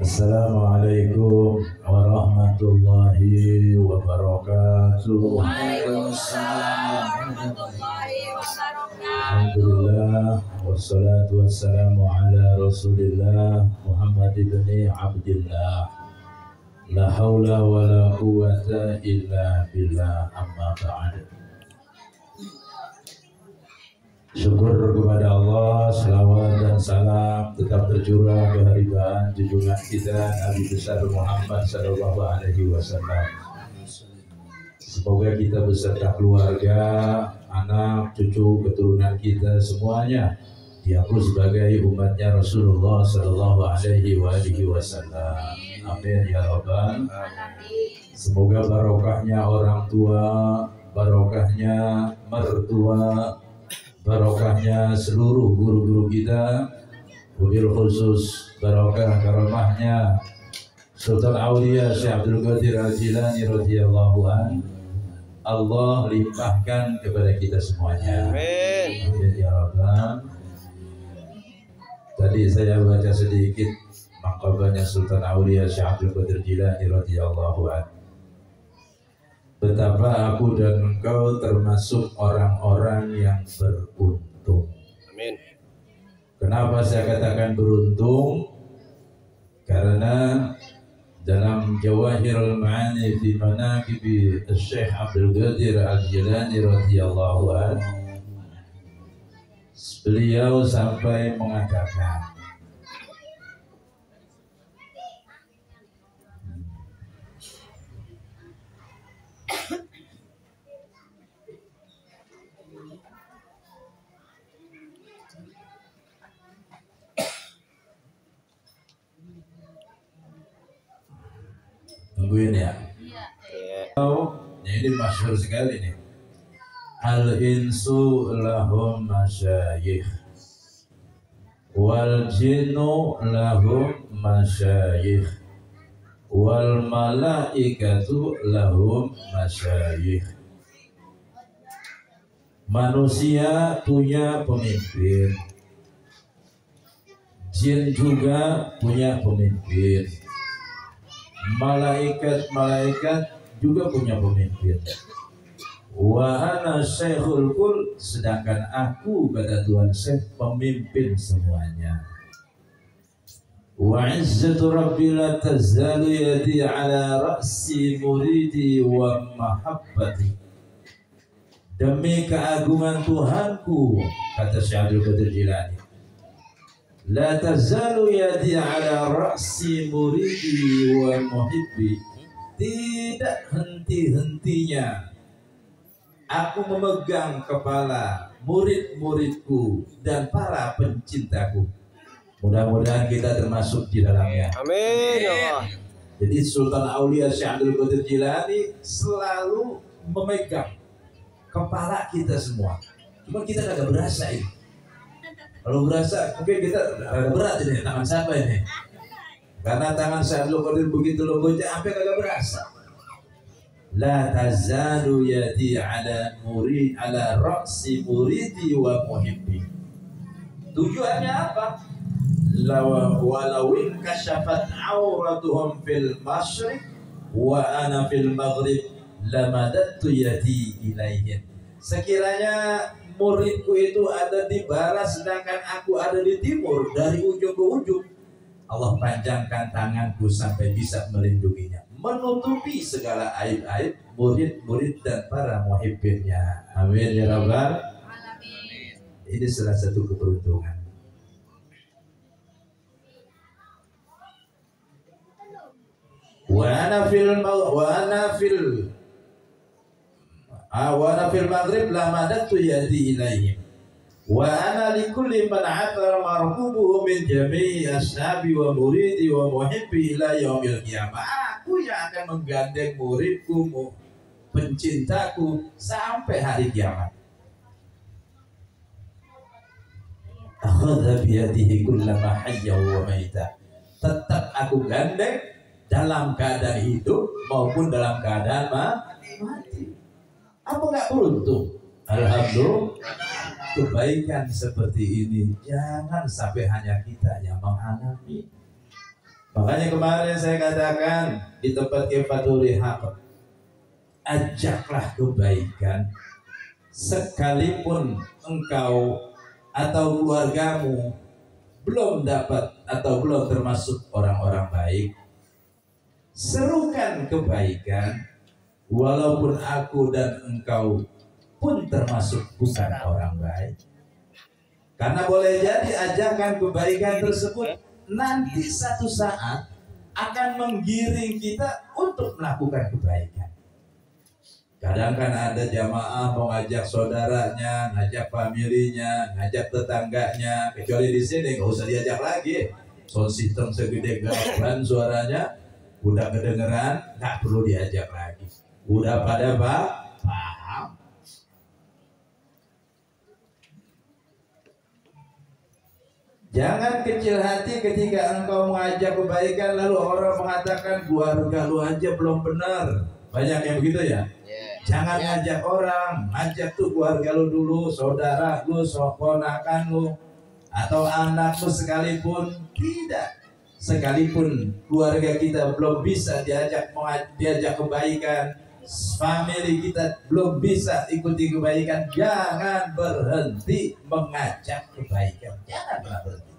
Assalamualaikum warahmatullahi wabarakatuh. Waalaikumsalam warahmatullahi wabarakatuh. Alhamdulillah wassalatu wassalamu ala Rasulillah Muhammad ibn Abdillah. La haula wa la quwwata illa billah, amma ba'd. Syukur kepada Allah, selawat dan salam tetap tercurah ke hadirat junjungan kita Nabi besar Muhammad sallallahu alaihi wasallam. Semoga kita beserta keluarga, anak, cucu, keturunan kita semuanya diaku sebagai umatnya Rasulullah sallallahu alaihi wasallam. Amin ya rabbal. Semoga barokahnya orang tua, barokahnya mertua, barokahnya seluruh guru-guru kita, wabil khusus barokah karamahnya Sultan Aulia Syekh Abdul Qadir Al-Jilani radhiyallahu anhu, Allah limpahkan kepada kita semuanya. Amin ya rabbal. Tadi saya baca sedikit maqamnya Sultan Aulia Syekh Abdul Qadir Jilani radhiyallahu anhu. Betapa aku dan engkau termasuk orang-orang yang beruntung. Amin. Kenapa saya katakan beruntung? Karena dalam Jawahirul Ma'ani fi Manaqib Syekh Abdul Qadir Al-Jilani radhiyallahu anhu, beliau sampai mengatakan, tungguin ya. Ini masyhur sekali nih. Al-insu lahum masyayikh wal jinnu lahum masyayikh wal malaikatu lahum masyayikh. Manusia punya pemimpin, jin juga punya pemimpin, malaikat juga punya pemimpin. Wa ana syekhul kul, sedangkan aku kata Tuhan Syekh pemimpin semuanya. Wa izzatu rabbi la tazalu yadi ala ra'si muridi wa mahabbati. Demi keagungan Tuhanku, kata Syekh Abdul Qadir Jilani, la tazalu yadi ala ra'si muridi wa muhibbi. Tidak henti-hentinya aku memegang kepala murid-muridku dan para pencintaku. Mudah-mudahan kita termasuk di dalamnya. Amin ya Allah. Jadi Sultan Aulia Syekh Abdul Qadir Jilani selalu memegang kepala kita semua. Cuma kita agak berasa ini. Kalau berasa mungkin kita agak berat ini, tangan siapa ini? Karena tangan Syekh Abdul Qadir begitu lembutnya sampai agak berasa. La tazalu yadi ala murid ala ra'si muridi wa muhibbi. Tujuannya apa? Walawin kashafat auratuhum fil masyriq wa ana fil maghrib lamadattu yadi ilaihim. Sekiranya muridku itu ada di barat sedangkan aku ada di timur, dari ujung ke ujung, Allah panjangkan tanganku sampai bisa melindunginya, menutupi segala aib-aib murid-murid dan para muhibbinnya. Amin ya rabbal alamin. Ini salah satu keberuntungan. Wa ana fil maghrib lamadatu yadi ilaihim. Wa ana likulli man athara marhubuhu min jami'i ashabi wa muridi wa muhibbi ila yaumil qiyamah. Aku yang akan menggandeng muridku, pencintaku sampai hari kiamat. Akhadha biyadihi kullama hayya wa maita. Tetap aku gandeng dalam keadaan hidup maupun dalam keadaan mati. Apa enggak beruntung? Alhamdulillah. Kebaikan seperti ini jangan sampai hanya kita yang mengalami. Makanya kemarin saya katakan di tempat Kifatul Rihaq, ajaklah kebaikan sekalipun engkau atau keluargamu belum dapat atau belum termasuk orang-orang baik. Serukan kebaikan walaupun aku dan engkau pun termasuk bukan orang baik. Karena boleh jadi ajakan kebaikan tersebut nanti satu saat akan menggiring kita untuk melakukan kebaikan. Kadang kan ada jamaah mau ngajak saudaranya, ngajak familinya, ngajak tetangganya. Kecuali di sini nggak usah diajak lagi. Sound system segede gaban suaranya, udah kedengeran, nggak perlu diajak lagi. Udah pada paham. Jangan kecil hati ketika engkau mengajak kebaikan lalu orang mengatakan keluarga lu aja belum benar. Banyak yang begitu ya. Jangan ngajak orang, ngajak tuh keluarga lu dulu, saudara lu, ponakan lu, atau anak lu sekalipun. Tidak, sekalipun keluarga kita belum bisa diajak kebaikan, family kita belum bisa ikuti kebaikan, jangan berhenti mengajak kebaikan. Jangan pernah berhenti.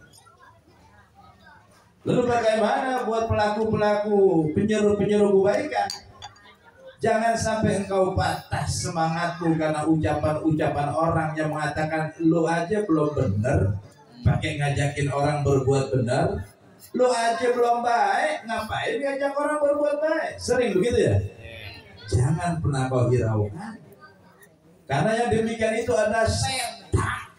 Lalu bagaimana buat pelaku-pelaku penyeru-penyeru kebaikan? Jangan sampai engkau patah semangatmu karena ucapan-ucapan orang yang mengatakan lu aja belum benar, pakai ngajakin orang berbuat benar. Lu aja belum baik, ngapain ngajak orang berbuat baik? Sering begitu ya? Jangan pernah kau hiraukan. Karena yang demikian itu ada setan.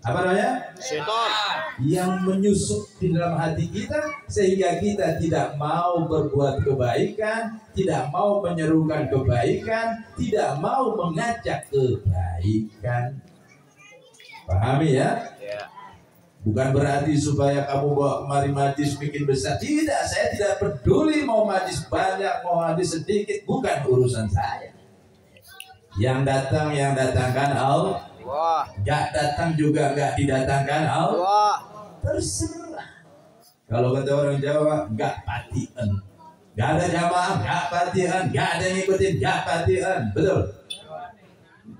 Apa namanya? Setan yang menyusup di dalam hati kita sehingga kita tidak mau berbuat kebaikan, tidak mau menyerukan kebaikan, tidak mau mengajak kebaikan. Pahami ya? Bukan berarti supaya kamu bawa kemari majlis bikin besar. Tidak, saya tidak peduli mau majlis banyak, mau majlis sedikit, bukan urusan saya. Yang datangkan Allah. Gak datang juga gak didatangkan Allah. Terserah. Kalau kata orang Jawa, gak patian. Gak ada jamaah, gak patian. Gak ada yang ngikutin, gak patian. Betul.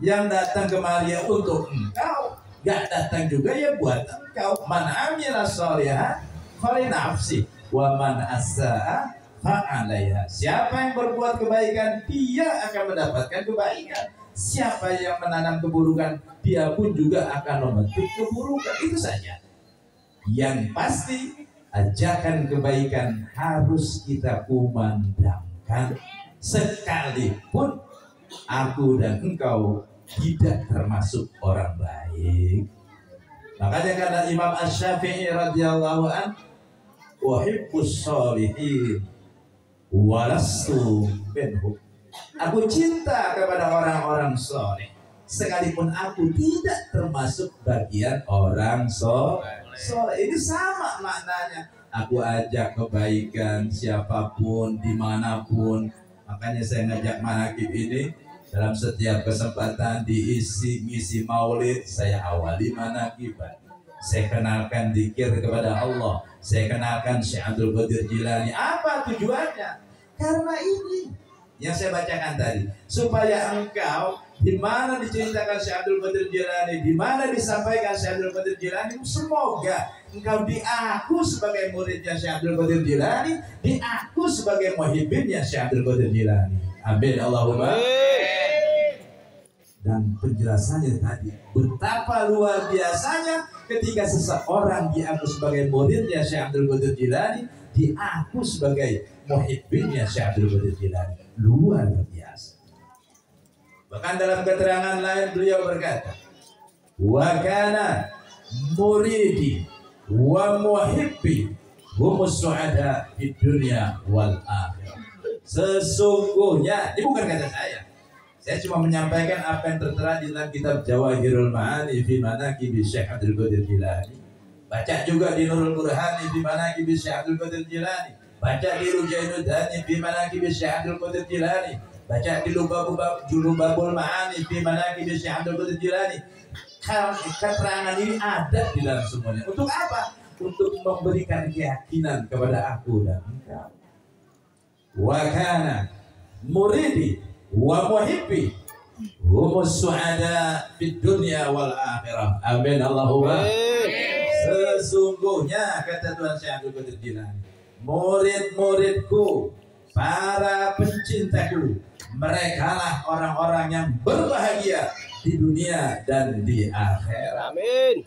Yang datang kemari untuk engkau, gak datang juga ya buat engkau. Man amila sholihan fali nafsi wa man asaa fa'alaiha. Siapa yang berbuat kebaikan, dia akan mendapatkan kebaikan. Siapa yang menanam keburukan, dia pun juga akan memetik keburukan. Itu saja. Yang pasti ajakan kebaikan harus kita kumandangkan sekalipun aku dan engkau tidak termasuk orang baik. Makanya kata Imam Asy-Syafi'i radhiyallahu an, uhibbus sholihin walastu minhum. Aku cinta kepada orang-orang soleh, sekalipun aku tidak termasuk bagian orang soleh. Ini sama maknanya. Aku ajak kebaikan siapapun, dimanapun. Makanya saya ngajak manakib ini dalam setiap kesempatan diisi ngisi maulid. Saya awali manakiban. Saya kenalkan dzikir kepada Allah. Saya kenalkan Syekh Abdul Qadir Jilani. Apa tujuannya? Karena ini yang saya bacakan tadi, supaya engkau di mana diceritakan Syekh Abdul Qadir Jilani, di mana disampaikan Syekh Abdul Qadir Jilani, semoga engkau diaku sebagai muridnya Syekh Abdul Qadir Jilani, diaku sebagai muhibbinnya Syekh Abdul Qadir Jilani. Amin Allahumma. Dan penjelasannya tadi, betapa luar biasanya ketika seseorang diaku sebagai muridnya Syekh Abdul Qadir Jilani, diaku sebagai muhibbinnya Syekh Abdul Qadir Jilani. Luar biasa. Bahkan dalam keterangan lain beliau berkata, wa kana muridi wa muhibbi humus su'ada di dunia wal akhirah. Sesungguhnya, ini bukan kata saya cuma menyampaikan apa yang tertera di dalam kitab Jawahirul Ma'ani fi Manaqibi Syekh Abdul Qadir Jilani. Baca juga di Nurul Burhani fi Manaqibi Syekh Abdul Qadir Jilani. Baca di Rujainuddani fi Manaqibi Syekh Abdul Qadir Jilani. Baca di Lubabul Ma'ani fi Manaqibi Syekh Abdul Qadir Jilani. Keterangan ini ada di dalam semuanya. Untuk apa? untuk memberikan keyakinan kepada aku dan engkau. Wa kana muridi wa muhibbi humus su'ada fid dunya wal akhirah. Amin Allahumma. Sesungguhnya kata Tuhan Syekh Abdul Qadir Jilani, murid-muridku, para pencintaku, merekalah orang-orang yang berbahagia di dunia dan di akhirat. Amin.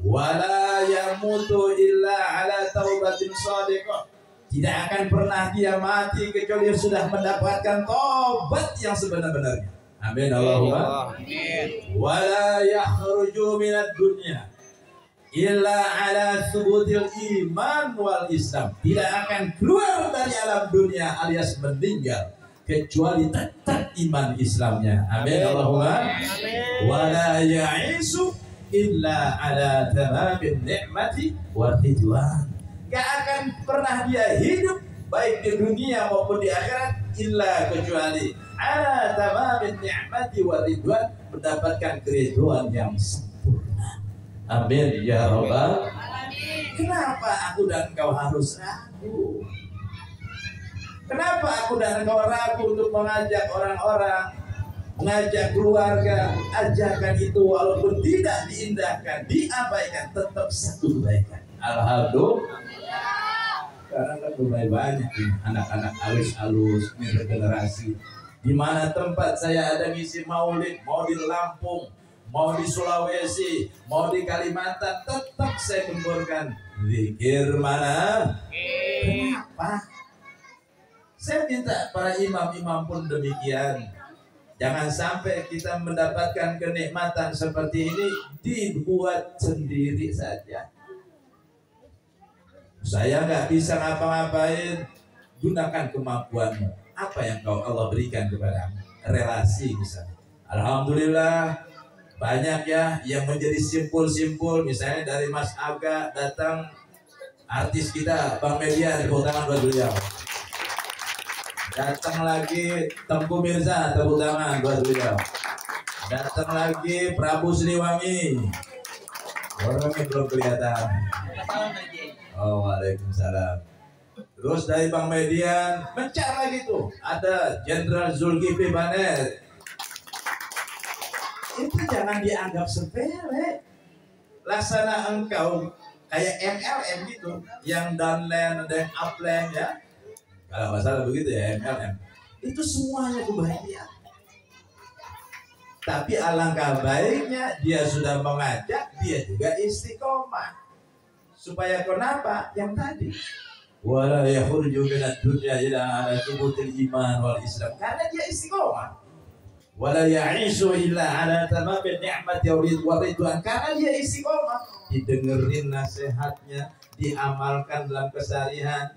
Wala yamutu illa ala taubatin shadiqah. Tidak akan pernah dia mati kecuali sudah mendapatkan tobat yang sebenar-benarnya. Amin Allahumma. Amin. Wala yakhruju minad dunya illa ala thubutil iman wal Islam. Tidak akan keluar dari alam dunia alias meninggal kecuali tetap iman Islamnya. Amin Allahumma. Wala ya'isu illa ala tamamin ni'mati wa ridwan. Gak akan pernah dia hidup baik di dunia maupun di akhirat illa kecuali ala tamamin ni'mati wa ridwan, mendapatkan keriduan yang sempurna. Amin ya Rabbal. Kenapa aku dan kau harus ragu? Kenapa aku dan kau ragu untuk mengajak orang-orang, mengajak keluarga? Ajakan itu walaupun tidak diindahkan, diabaikan, tetap satu kebaikan. Alhamdulillah. Karena kan mulai banyak anak-anak alus-alus ini regenerasi. Di mana tempat saya ada ngisi maulid, mau di Lampung, mau di Sulawesi, mau di Kalimantan, tetap saya gemburkan zikir mana? Kenapa? Saya minta para imam-imam pun demikian. Jangan sampai kita mendapatkan kenikmatan seperti ini dibuat sendiri saja. Saya nggak bisa ngapa-ngapain, gunakan kemampuanmu. Apa yang kau Allah berikan kepadamu? Relasi misalnya. Alhamdulillah banyak ya yang menjadi simpul-simpul. Misalnya dari Mas Aga datang artis kita Bang Media, tepuk tangan buat beliau. Datang lagi Tengku Mirza, tepuk tangan buat beliau. Datang lagi Prabu Siliwangi. Orangnya belum kelihatan. Oh, waalaikumsalam. Terus dari Bang Median mencar lagi tuh ada Jenderal Zulkifli Banet. Itu jangan dianggap sepele. Laksana engkau kayak MLM gitu, yang downline ada yang upline ya. Kalau masalah begitu ya MLM. Itu semuanya kebahagiaan. Tapi alangkah baiknya dia sudah mengajak, dia juga istiqomah. Supaya kenapa? Yang tadi. Wala yakhruju minad dunya illa ala thubutil iman wal Islam. Karena dia istiqomah. Wala ya'ishu illa ala tamamin ni'mati wa ridwan. Karena dia istiqomah. Didengerin nasihatnya, diamalkan dalam keseharian.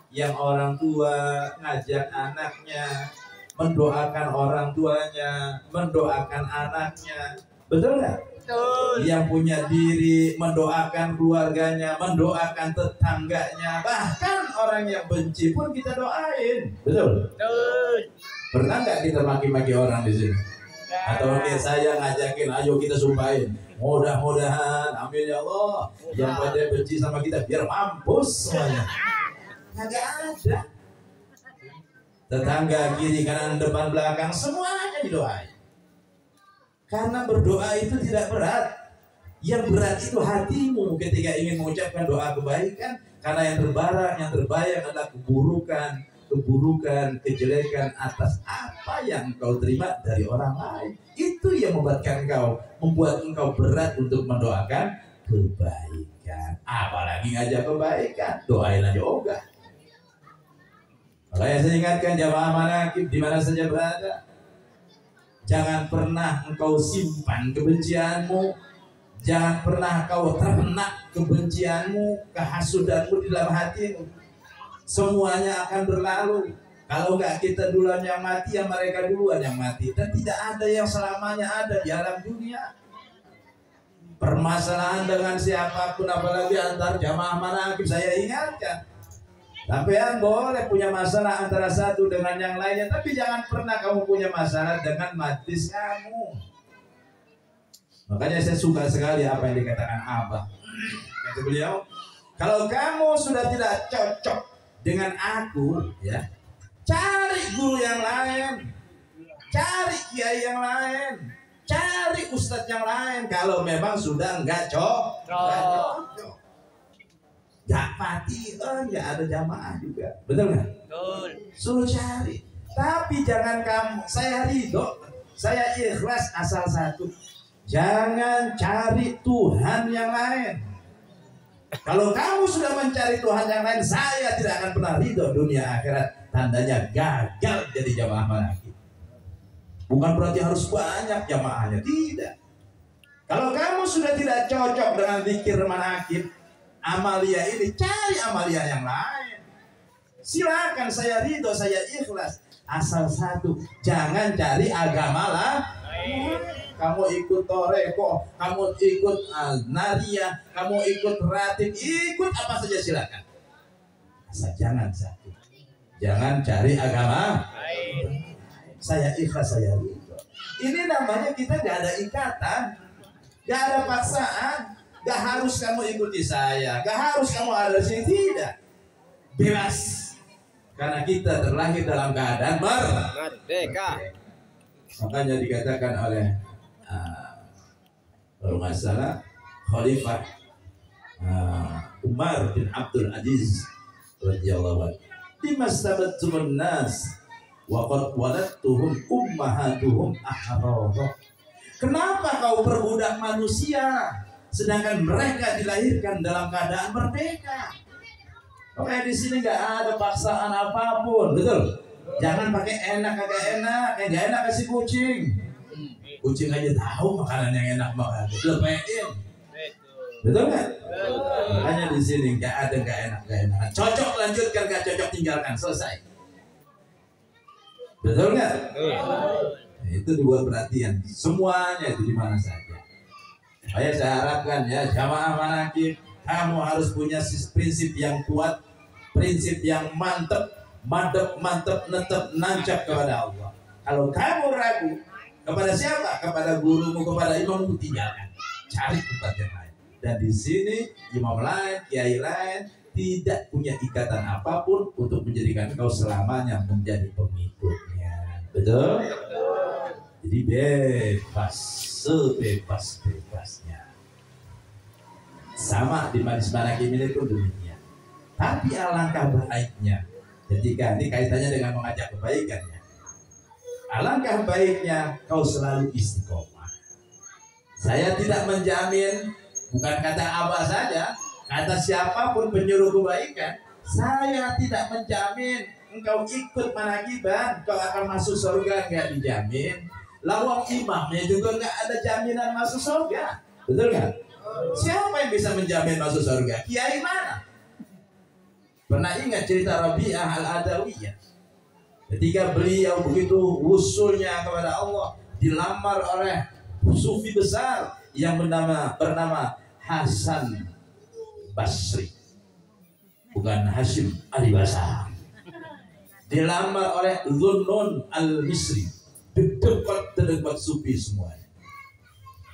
Yang orang tua ngajak anaknya, mendoakan orang tuanya, mendoakan anaknya. Betul nggak? Betul. Yang punya diri mendoakan keluarganya, mendoakan tetangganya, bahkan orang yang benci pun kita doain. Betul. Betul. Pernah nggak kita maki-maki orang di sini? Atau mungkin saya ngajakin, ayo kita sumpahin. Mudah-mudahan, amin ya Allah. Yang pada benci sama kita biar mampus semuanya. Nggak ada. Tetangga kiri kanan depan belakang semuanya didoain. Karena berdoa itu tidak berat. Yang berat itu hatimu ketika ingin mengucapkan doa kebaikan. Karena yang terbayang adalah keburukan, kejelekan atas apa yang kau terima dari orang lain. Itu yang membuat engkau berat untuk mendoakan kebaikan. Apalagi ngajak kebaikan, doain aja ogah. Makanya saya ingatkan jamaah manaqib di mana saja berada. Jangan pernah engkau simpan kebencianmu. Jangan pernah kau ternak kebencianmu, kehasudanmu di dalam hatimu. Semuanya akan berlalu. Kalau enggak kita duluan yang mati, ya mereka duluan yang mati. Dan tidak ada yang selamanya ada di alam dunia. Permasalahan dengan siapapun, apalagi antar jamaah manaqib, saya ingatkan. Sampean boleh punya masalah antara satu dengan yang lainnya, tapi jangan pernah kamu punya masalah dengan majlis kamu. Makanya saya suka sekali apa yang dikatakan Abah Kata beliau, kalau kamu sudah tidak cocok dengan aku, ya, cari guru yang lain, cari kiai yang lain, cari ustadz yang lain. Kalau memang sudah nggak cocok, nggak patihan, nggak ada jamaah juga, betul nggak? Betul. Suruh cari, tapi jangan kamu, saya ridho, saya ikhlas asal satu, jangan cari Tuhan yang lain. Kalau kamu sudah mencari Tuhan yang lain, saya tidak akan pernah ridho dunia akhirat. Tandanya gagal jadi jamaah manakib. Bukan berarti harus banyak jamaahnya, tidak. Kalau kamu sudah tidak cocok dengan zikir manakib, amalia ini, cari amalia yang lain. Silakan, saya ridho, saya ikhlas. Asal satu, jangan cari agama lah. Kamu ikut toreko, kamu ikut naria, kamu ikut ratib, ikut apa saja silakan. Asal jangan satu, jangan cari agama. Saya ikhlas, saya ridho. Ini namanya kita gak ada ikatan, gak ada paksaan. Gak harus kamu ikuti saya, gak harus kamu ada di sini, tidak. Bebas. Karena kita terlahir dalam keadaan merdeka. Makanya dikatakan oleh kalau nggak salah Khalifah Umar bin Abdul Aziz radhiyallahu anhu, "Dimastabattumun nas wa qad waladtuhum ummahatuhum ahrar." Kenapa kau perbudak manusia sedangkan mereka dilahirkan dalam keadaan merdeka? Oke, di sini nggak ada paksaan apapun, betul? Jangan pakai enak kagak enak, nggak enak kasih kucing. Kucing aja tahu makanan yang enak makan, lepein, betul nggak? Makanya di sini nggak ada nggak enak. Cocok lanjutkan, nggak cocok tinggalkan, selesai. Betul nggak? Itu dibuat perhatian, semuanya itu di mana saja. Saya harapkan ya jamaah manakib, kamu harus punya prinsip yang kuat, prinsip yang mantep, netep, nancap kepada Allah. Kalau kamu ragu kepada siapa? Kepada gurumu, kepada imammu, tinggalkan. Cari tempat yang lain. Dan di sini imam lain, kiai lain tidak punya ikatan apapun untuk menjadikan kau selamanya menjadi pengikutnya. Betul? Jadi bebas, sebebas-bebasnya. Sama di majelis manakib ini pun demikian. Tapi alangkah baiknya ketika ini kaitannya dengan mengajak kebaikannya. Alangkah baiknya kau selalu istiqomah. Saya tidak menjamin, bukan kata Abah saja, kata siapapun penyuruh kebaikan, saya tidak menjamin engkau ikut manakiban kau akan masuk surga, nggak dijamin. Lawang imamnya juga nggak ada jaminan masuk surga, betul nggak? Siapa yang bisa menjamin masuk surga? Kiai mana? Pernah ingat cerita Rabi'ah al-Adawiyah? Ketika beliau begitu usulnya kepada Allah, dilamar oleh sufi besar yang bernama Hasan Basri, bukan Hashim Ali Basar. Dilamar oleh Zunnun al-Misri, debat sufi semuanya.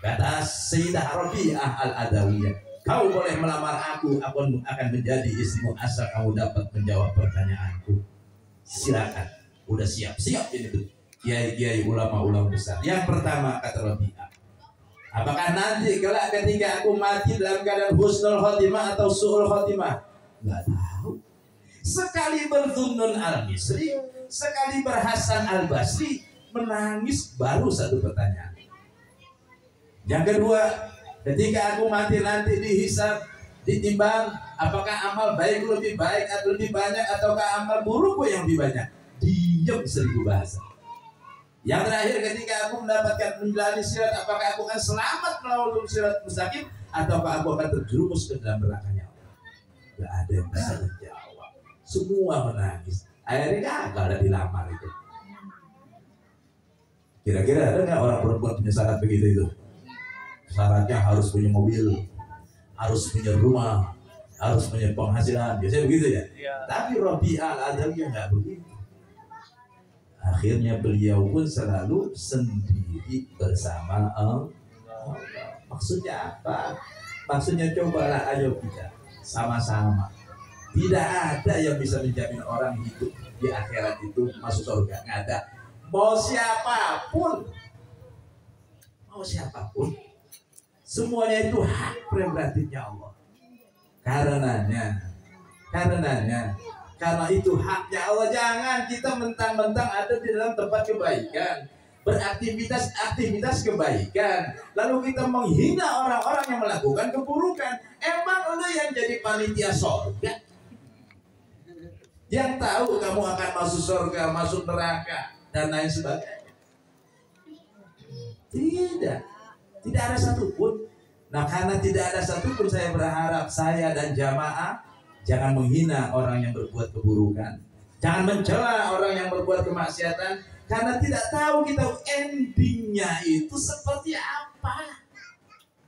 Kata Sayyidah Rabi'ah al-Adawiyah, kau boleh melamar aku akan menjadi istrimu asal kamu dapat menjawab pertanyaanku. Silakan. Udah siap-siap ini tuh kiai-kiai ulama-ulama besar. Yang pertama kata Rabi'ah, apakah nanti kelak ketika aku mati dalam keadaan husnul khotimah atau su'ul khotimah? Nggak tahu. Sekali Zunnun al-Misri, sekali Hasan al-Basri menangis baru satu pertanyaan. Yang kedua, ketika aku mati nanti dihisab, ditimbang, apakah amal baik lebih baik atau lebih banyak ataukah amal burukku yang lebih banyak? Diam 1000 bahasa. Yang terakhir, ketika aku mendapatkan menjalani sirat, apakah aku akan selamat melalui sirat mustaqim ataukah aku akan terjerumus ke dalam nerakanya Allah? Gak ada yang bisa menjawab. Semua menangis. Akhirnya gak ada dilamar itu. Kira-kira ada nggak orang perempuan punya syarat begitu itu? Syaratnya harus punya mobil, harus punya rumah, harus punya penghasilan. Biasanya begitu ya. Tapi Rabi'ah al-Adawiyah nggak begitu. Akhirnya beliau pun selalu sendiri bersama Allah. Maksudnya apa? Maksudnya cobalah, ayo kita sama-sama. Tidak ada yang bisa menjamin orang hidup di akhirat itu masuk surga, nggak ada. Mau siapapun, semuanya itu hak prerogatifnya Allah. Karena itu haknya Allah, jangan kita mentang-mentang ada di dalam tempat kebaikan, beraktivitas kebaikan, lalu kita menghina orang-orang yang melakukan keburukan. Emang lu yang jadi panitia surga? Yang tahu kamu akan masuk surga, masuk neraka, dan lain sebagainya? Tidak ada satupun. Nah, karena tidak ada satupun, saya berharap saya dan jamaah jangan menghina orang yang berbuat keburukan, jangan mencela orang yang berbuat kemaksiatan, karena tidak tahu kita endingnya itu seperti apa.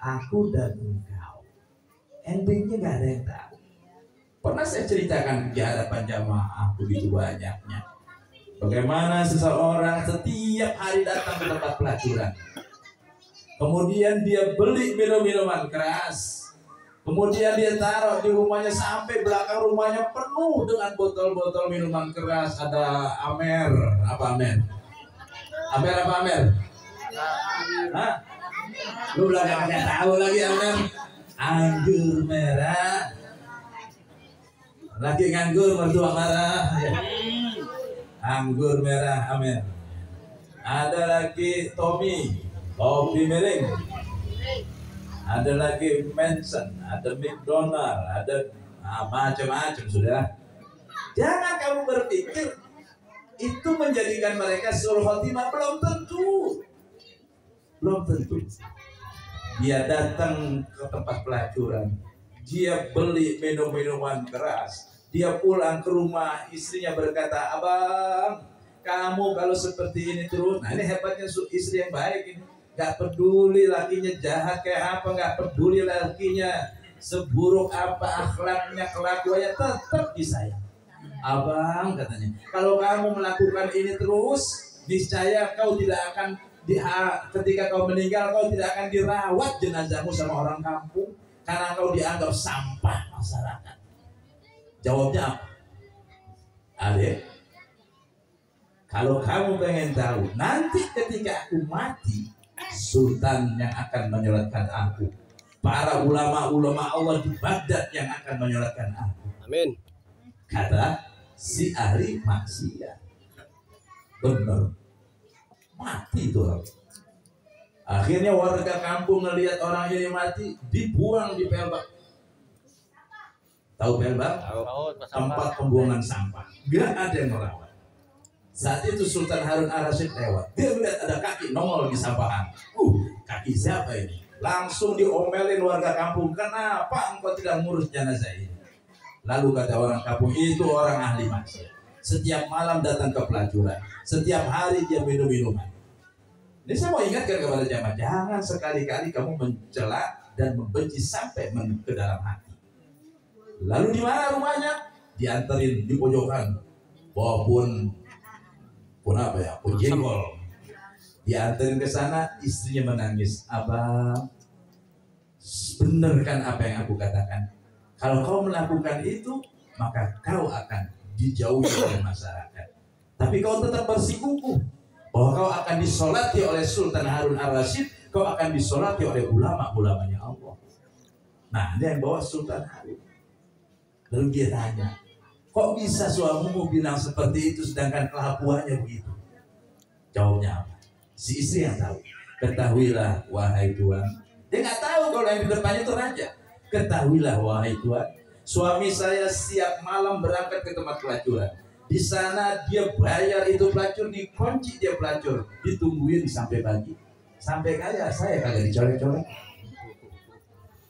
Aku dan engkau, endingnya gak ada yang tahu. Pernah saya ceritakan di hadapan jamaah begitu banyaknya, bagaimana seseorang setiap hari datang ke tempat pelacuran, kemudian dia beli minuman keras, kemudian dia taruh di rumahnya sampai belakang rumahnya penuh dengan botol-botol minuman keras. Ada Amer, apa Amer? Hah? Lu belakang nggak tahu lagi Amer? Anggur merah. Lagi nganggur mertua marah. Anggur merah Amer. Ada lagi Tommy, kopi miring. Ada lagi Manson, ada McDonald, ada macam-macam sudah. Jangan kamu berpikir itu menjadikan mereka sul khotimah, belum tentu. Dia datang ke tempat pelacuran, dia beli minuman keras, dia pulang ke rumah, istrinya berkata, "Abang, kamu kalau seperti ini terus." Nah, ini hebatnya istri yang baik ini. Gak peduli lakinya jahat kayak apa, gak peduli lakinya seburuk apa akhlaknya, kelakuannya, tetap disayang. "Abang," katanya, "kalau kamu melakukan ini terus, niscaya kau tidak akan ketika kau meninggal, kau tidak akan dirawat jenazahmu sama orang kampung, karena kau dianggap sampah masyarakat." Jawabnya apa? Adek, kalau kamu pengen tahu, nanti ketika aku mati, Sultan yang akan menyolatkan aku, para ulama-ulama Allah di Baghdad yang akan menyolatkan aku. Amin. Kata si ahli maksiat. Benar, mati itu orang. Akhirnya warga kampung ngelihat orang ini mati, dibuang di pelbak. Tahu pelbak? Tempat pembuangan sampah. Gak ada yang merawat. Saat itu Sultan Harun Ar-Rasyid lewat, dia melihat ada kaki nongol di sampahan. Kaki siapa ini? Langsung diomelin warga kampung, "Kenapa engkau tidak ngurus jenazah ini?" Lalu kata orang kampung, "Itu orang ahli maksiat. Setiap malam datang ke pelacuran, setiap hari dia minum minuman." Ini saya mau ingatkan kepada jamaah, jangan sekali-kali kamu mencela dan membenci sampai ke dalam hati. Lalu di mana rumahnya? Dianterin di pojokan, bawa pun apa ya, pun jengkol. Dianterin ke sana, istrinya menangis, "Abang, benar kan apa yang aku katakan? Kalau kau melakukan itu, maka kau akan dijauhi oleh masyarakat. Tapi kau tetap bersikukuh bahwa kau akan disolati oleh Sultan Harun Ar-Rasyid, kau akan disolati oleh ulama-ulamanya Allah." Nah, dia yang bawa Sultan Harun. Lalu dia tanya, "Kok bisa suamimu bilang seperti itu sedangkan kelakuannya begitu?" Jawabnya apa? Si istri yang tahu. "Ketahuilah wahai Tuan." Dia nggak tahu kalau yang di depannya itu raja. "Ketahuilah wahai Tuan, suami saya setiap malam berangkat ke tempat pelacuran. Di sana dia bayar itu pelacur, dikunci dia pelacur, ditungguin sampai pagi. Sampai kaya saya kagak dicolek-colek.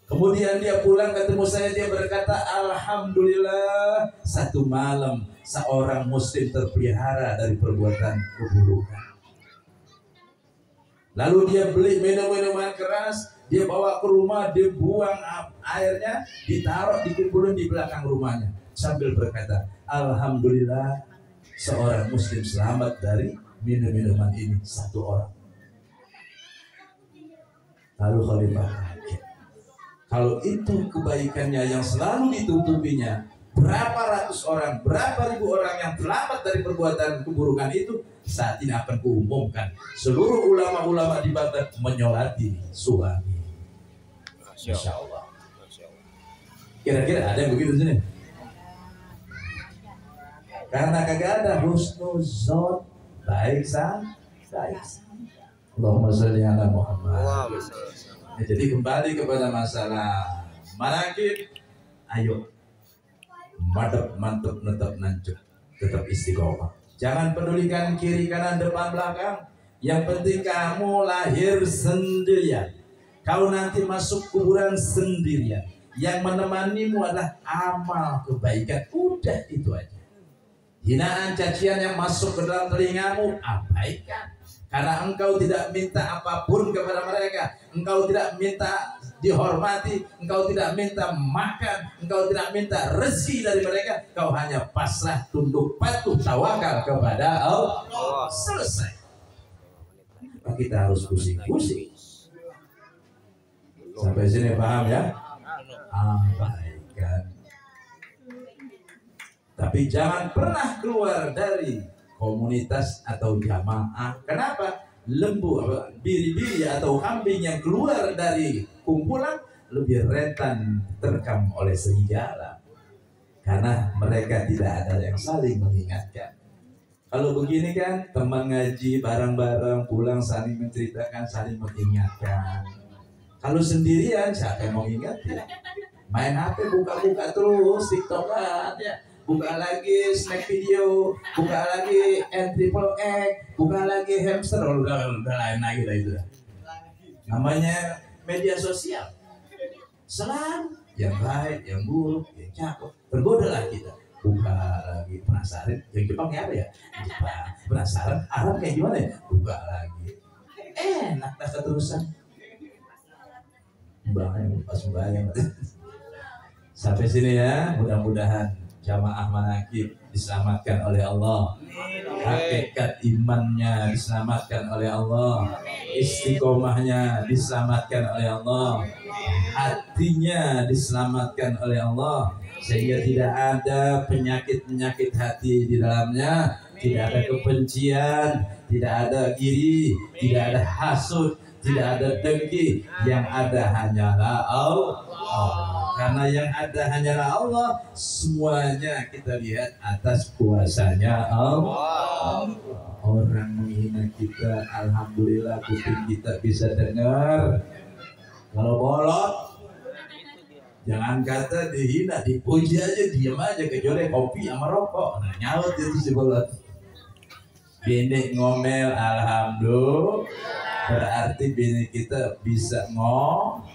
Kemudian dia pulang ketemu saya, dia berkata, 'Alhamdulillah, satu malam seorang muslim terpelihara dari perbuatan keburukan.' Lalu dia beli minuman keras, dia bawa ke rumah, dia buang airnya, ditaruh, dikumpulin di belakang rumahnya, sambil berkata, 'Alhamdulillah, seorang muslim selamat dari minum-minuman ini, satu orang.'" Lalu Khalifah kaget. Kalau itu kebaikannya yang selalu ditutupinya, berapa ratus orang, berapa ribu orang yang selamat dari perbuatan keburukan itu, saat ini akan kuumumkan seluruh ulama-ulama di Baghdad menyolati suami. Masya Allah. Kira-kira ada yang begitu sini? Karena kagak ada husnuzon, baik sang, baik sang. Allahumma sholli ala Muhammad. Ya, jadi kembali kepada masalah manakib, ayo mantep netep nancuk, tetap istiqomah. Jangan pedulikan kiri kanan depan belakang. Yang penting kamu lahir sendirian. Kau nanti masuk kuburan sendirian. Yang menemanimu adalah amal kebaikan. Udah itu aja. Hinaan cacian yang masuk ke dalam telingamu, abaikan. Karena engkau tidak minta apapun kepada mereka. Engkau tidak minta dihormati. Engkau tidak minta makan. Engkau tidak minta rezeki dari mereka. Kau hanya pasrah, tunduk, patuh, tawakal kepada Allah. Selesai. Kenapa kita harus pusing-pusing? Sampai sini paham ya? Abaikan. Tapi jangan pernah keluar dari komunitas atau jamaah. Kenapa? Lembu, biri-biri atau kambing yang keluar dari kumpulan lebih rentan terkam oleh serigala. Karena mereka tidak ada yang saling mengingatkan. Kalau begini kan, teman ngaji bareng-bareng pulang saling menceritakan, saling mengingatkan. Kalau sendirian siapa yang mau ingatin? Main HP buka-buka terus, TikTokan ya. Buka lagi snack video, buka lagi N-triple-X, buka lagi hamster, udah lain lagi lah itu. Namanya media sosial. Selalu yang baik, yang buruk, yang cakep, tergoda lah kita. Buka lagi penasaran, yang Jepang kayak apa ya? Jepang penasaran, Arab kayak gimana ya? Buka lagi. Enak dah keterusan. Sembahyang. Sampai sini ya, mudah-mudahan jamaah manakib diselamatkan oleh Allah, hakikat imannya diselamatkan oleh Allah, istiqomahnya diselamatkan oleh Allah, hatinya diselamatkan oleh Allah, sehingga tidak ada penyakit-penyakit hati di dalamnya, tidak ada kebencian, tidak ada iri, tidak ada hasud, tidak ada dengki. Yang ada hanyalah Allah. Karena yang ada hanyalah Allah, semuanya kita lihat atas kuasanya Allah. Orang menghina kita, alhamdulillah kuping kita bisa dengar. Kalau bolot, jangan kata dihina, dipuji aja, diam aja, kecuali kopi sama rokok. Nah, nyaut itu si bolot. Bini ngomel, alhamdulillah, berarti bini kita bisa ngomong.